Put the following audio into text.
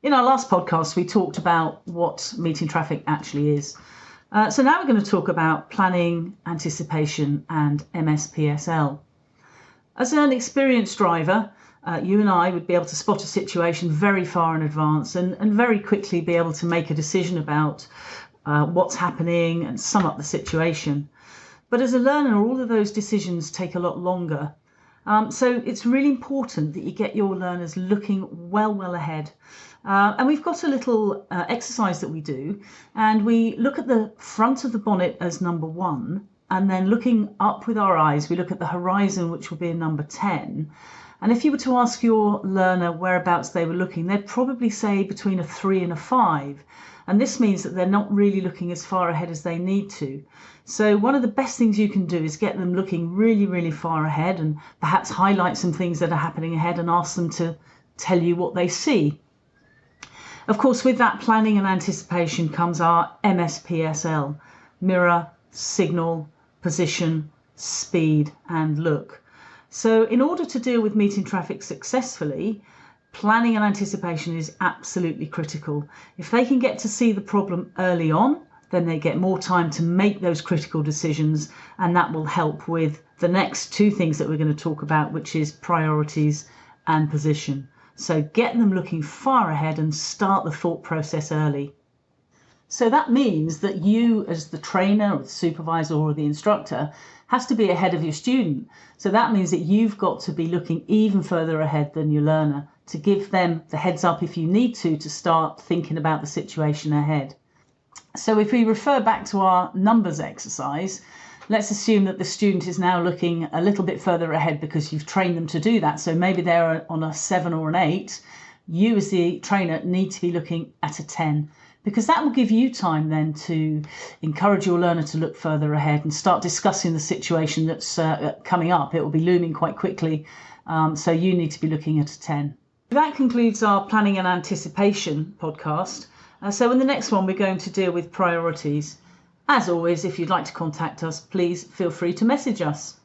In our last podcast, we talked about what meeting traffic actually is. So now we're going to talk about planning, anticipation, and MSPSL. As an experienced driver, you and I would be able to spot a situation very far in advance and very quickly be able to make a decision about what's happening and sum up the situation. But as a learner, all of those decisions take a lot longer. So it's really important that you get your learners looking well ahead. And we've got a little exercise that we do, and we look at the front of the bonnet as number 1, and then looking up with our eyes, we look at the horizon, which will be a number 10. And if you were to ask your learner whereabouts they were looking, they'd probably say between a 3 and a 5. And this means that they're not really looking as far ahead as they need to. So one of the best things you can do is get them looking really far ahead, and perhaps highlight some things that are happening ahead and ask them to tell you what they see. Of course, with that planning and anticipation comes our MSPSL: mirror, signal, position, speed, and look. So in order to deal with meeting traffic successfully, planning and anticipation is absolutely critical. If they can get to see the problem early on, then they get more time to make those critical decisions, and that will help with the next 2 things that we're going to talk about, which is priorities and position. So get them looking far ahead and start the thought process early. So that means that you, as the trainer or the supervisor or the instructor, has to be ahead of your student. So that means that you've got to be looking even further ahead than your learner to give them the heads up if you need to start thinking about the situation ahead. So if we refer back to our numbers exercise, let's assume that the student is now looking a little bit further ahead because you've trained them to do that. So maybe they're on a 7 or an 8. You as the trainer need to be looking at a 10, because that will give you time then to encourage your learner to look further ahead and start discussing the situation that's coming up. It will be looming quite quickly. So you need to be looking at a 10. That concludes our planning and anticipation podcast. So in the next one, we're going to deal with priorities. As always, if you'd like to contact us, please feel free to message us.